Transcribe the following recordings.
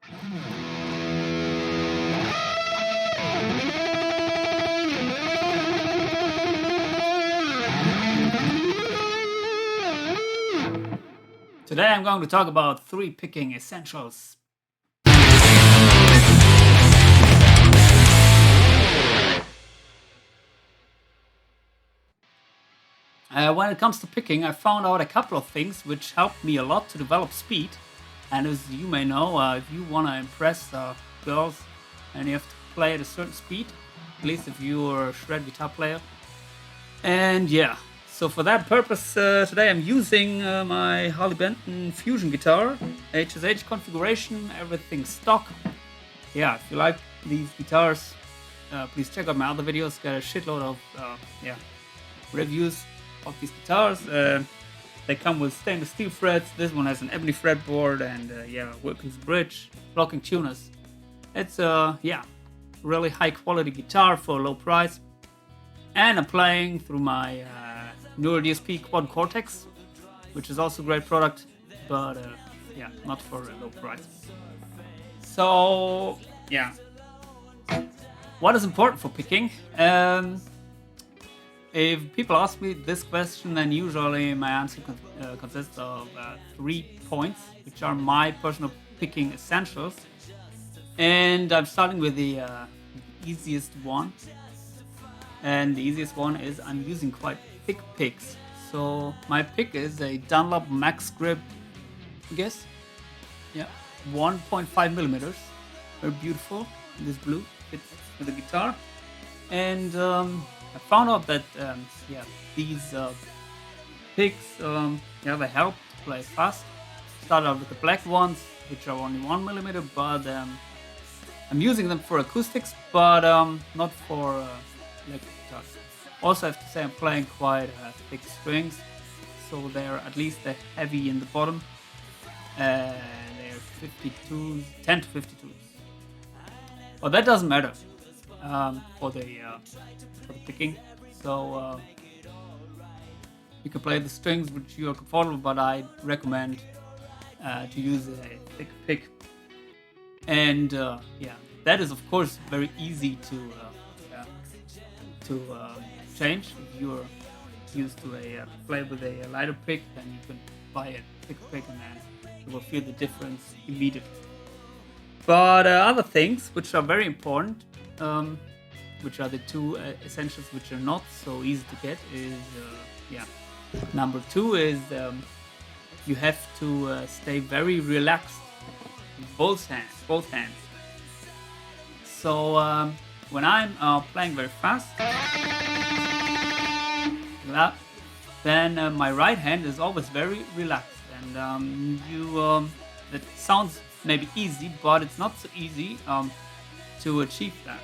Today I'm going to talk about 3 picking essentials. When it comes to picking, I found out a couple of things which helped me a lot to develop speed. And as you may know, if you want to impress girls and you have to play at a certain speed, at least if you're a shred guitar player. And yeah, so for that purpose, today I'm using my Harley Benton Fusion guitar, HSH configuration, everything stock. Yeah, if you like these guitars, please check out my other videos. Got a shitload of reviews of these guitars. They come with stainless steel frets. This one has an ebony fretboard and Wilkins bridge, blocking tuners. It's really high quality guitar for a low price. And I'm playing through my newer DSP quad Cortex, which is also a great product, but not for a low price. So yeah, what is important for picking? If people ask me this question, then usually my answer consists of 3 points, which are my personal picking essentials. And I'm starting with the easiest one. And the easiest one is I'm using quite thick picks. So my pick is a Dunlop Max Grip, I guess. Yeah, 1.5 millimeters. Very beautiful. This blue fits with the guitar. And I found out that these picks they help to play fast. Started out with the black ones, which are only 1 millimeter, but I'm using them for acoustics, but not for electric guitars. Also, I have to say I'm playing quite thick strings, so they're at least heavy in the bottom. They're 10 to 52s. But that doesn't matter for the picking. So you can play the strings which you are comfortable, but I recommend to use a thick pick. And that is of course very easy to change. If you're used to play with a lighter pick, then you can buy a thick pick and then you will feel the difference immediately. But other things which are very important, which are the 2 essentials which are not so easy to get, is number 2 is you have to stay very relaxed with both hands. So when I'm playing very fast, then my right hand is always very relaxed, and that sounds maybe easy, but it's not so easy to achieve that.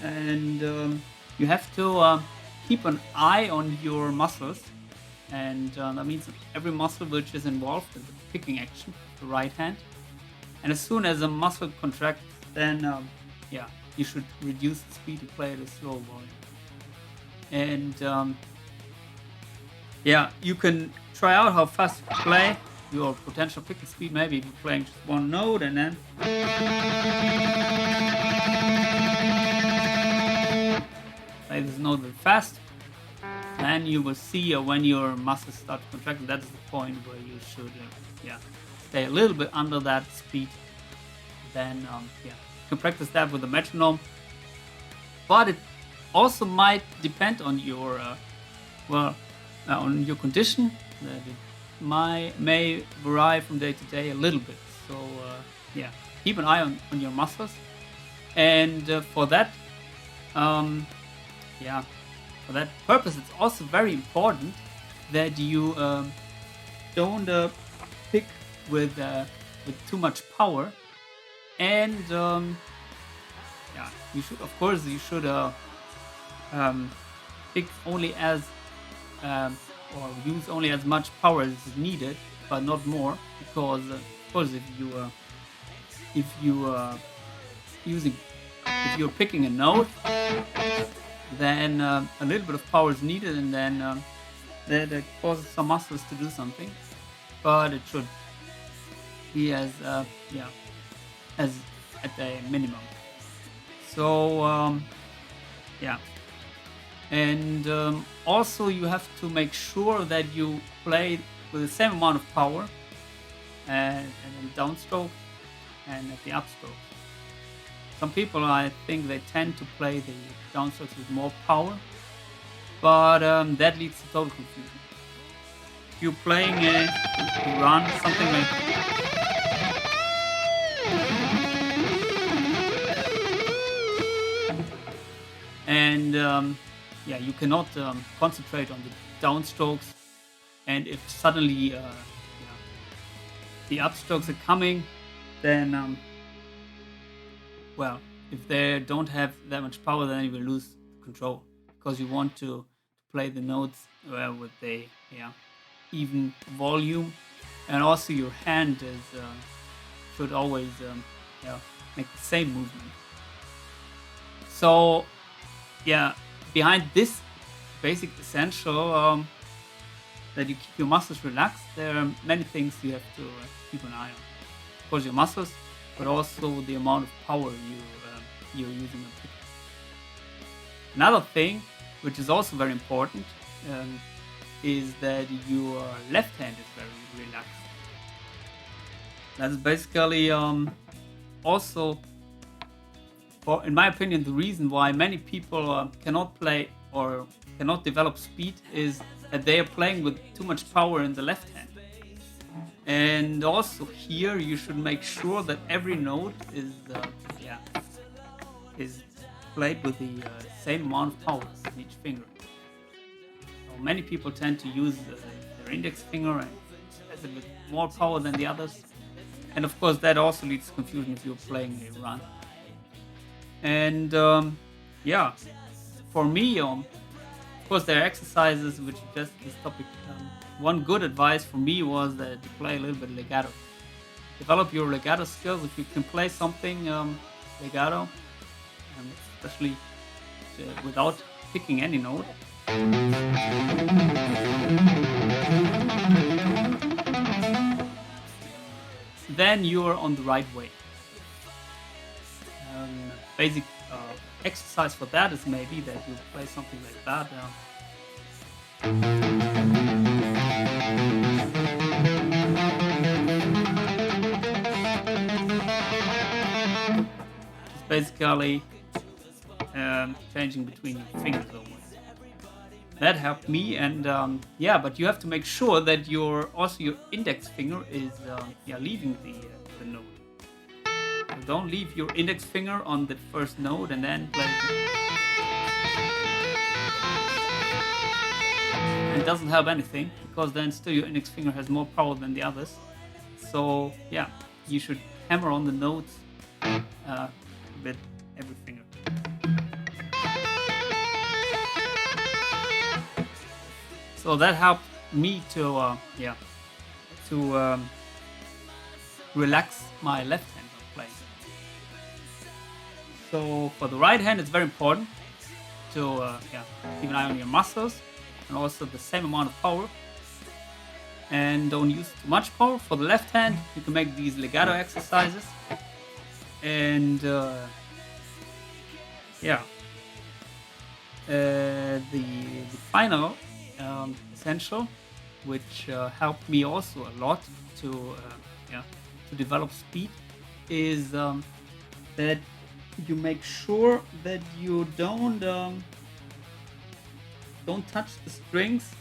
And you have to keep an eye on your muscles, and that means every muscle which is involved in the picking action, the right hand. And as soon as a muscle contracts, then you should reduce the speed to play at a slow volume. And you can try out how fast you can play your potential picking speed. Maybe if you're playing just one note and then play this note very fast, then you will see when your muscles start to contract. That is the point where you should stay a little bit under that speed. Then you can practice that with a metronome, but it also might depend on your on your condition. That it may vary from day to day a little bit. So keep an eye on your muscles, and for that purpose, it's also very important that you don't pick with too much power. And you should pick only as or use only as much power as is needed, but not more, because of course if you're picking a note, then a little bit of power is needed, and then that causes some muscles to do something, but it should be as as at a minimum. So yeah, and also you have to make sure that you play with the same amount of power and in downstroke and at the upstroke. Some people, I think, they tend to play the downstrokes with more power, but that leads to total confusion. If you're playing a run, something like and yeah, you cannot concentrate on the downstrokes, and if suddenly yeah, the upstrokes are coming, then well, if they don't have that much power, then you will lose control, because you want to play the notes with the even volume, and also your hand is should always make the same movement. So yeah, behind this basic essential that you keep your muscles relaxed, there are many things you have to keep an eye on. Of course, your muscles, but also the amount of power you're using on pick. Another thing, which is also very important, is that your left hand is very relaxed. That's basically also, in my opinion, the reason why many people cannot play or cannot develop speed is that they are playing with too much power in the left hand. And also here you should make sure that every note is played with the same amount of power in each finger. So many people tend to use their index finger and has a bit more power than the others, and of course that also leads to confusion if you're playing a run. And yeah, for me, of course there are exercises which just this topic. One good advice for me was that to play a little bit legato. Develop your legato skills. If you can play something legato, especially without picking any note, then you're on the right way. Basic exercise for that is maybe that you play something like that. It's basically changing between your fingers always. That helped me, and yeah, but you have to make sure that your index finger is leaving the note. So don't leave your index finger on the first note and then play. It doesn't help anything, because then still your index finger has more power than the others. So yeah, you should hammer on the notes with every finger. So that helped me to relax my left hand while playing. So for the right hand, it's very important to keep an eye on your muscles and also the same amount of power. And don't use too much power. For the left hand, you can make these legato exercises. And the final essential, which helped me also a lot to develop speed, is that you make sure that you don't touch the strings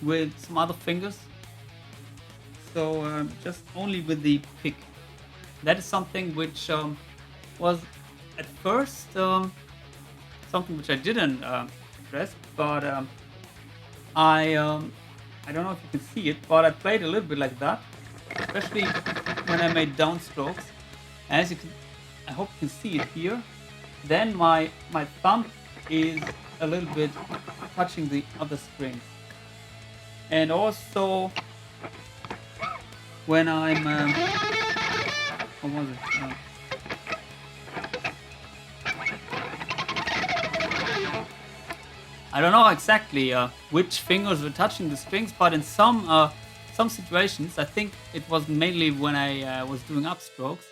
with some other fingers. So just only with the pick. That is something which was at first something which I didn't address, but I don't know if you can see it, but I played a little bit like that, especially when I made downstrokes. As you can, I hope you can see it here. Then my thumb is a little bit touching the other strings, and also when I'm what was it? I don't know exactly which fingers were touching the strings, but in some situations, I think it was mainly when I was doing upstrokes,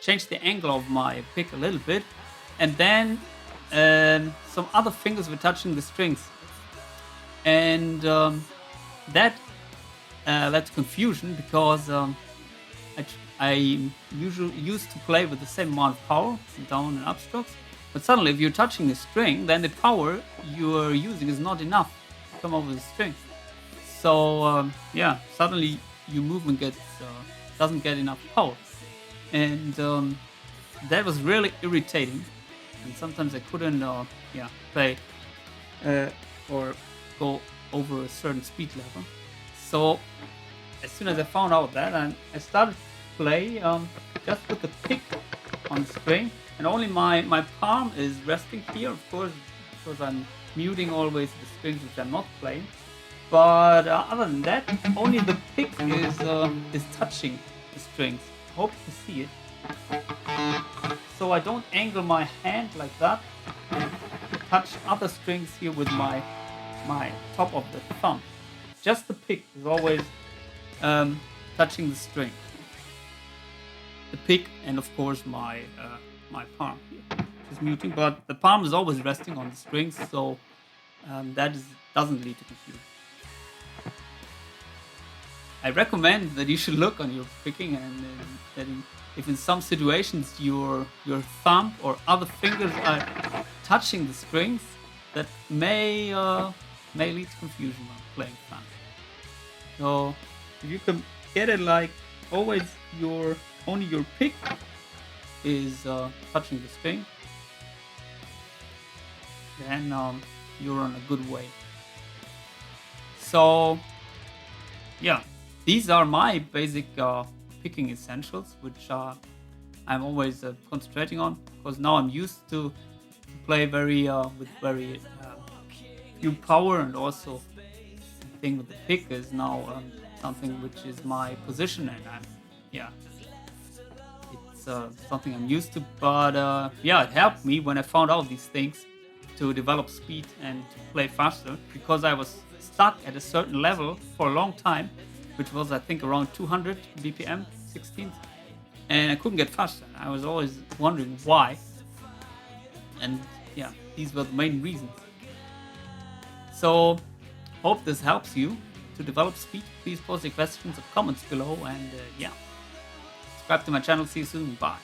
change the angle of my pick a little bit, and then some other fingers were touching the strings, and that led to confusion because I usually used to play with the same amount of power, down and upstrokes, but suddenly if you're touching a string, then the power you're using is not enough to come over the string. So yeah, suddenly your movement doesn't get enough power, and that was really irritating. And sometimes I couldn't play or go over a certain speed level. So as soon as I found out that, I started to play just with the pick on the string, and only my palm is resting here, of course, because I'm muting always the strings which I'm not playing. But other than that, only the pick is touching the strings. I hope you see it. So I don't angle my hand like that and touch other strings here with my top of the thumb. Just the pick is always touching the string. The pick and of course my palm here, which is muting, but the palm is always resting on the strings, so that doesn't lead to confusion. I recommend that you should look on your picking, and that if in some situations your thumb or other fingers are touching the strings, that may lead to confusion when playing fast. So if you can get it like always, only your pick is touching the string, then you're on a good way. So yeah, these are my basic picking essentials, which I'm always concentrating on, because now I'm used to play with very few power, and also the thing with the pick is now something which is my position, and it's something I'm used to. But it helped me when I found out these things to develop speed and to play faster, because I was stuck at a certain level for a long time, which was I think around 200 BPM, 16th, and I couldn't get faster. I was always wondering why, and these were the main reasons. So hope this helps you to develop speed. Please post your questions or comments below, and subscribe to my channel. See you soon. Bye.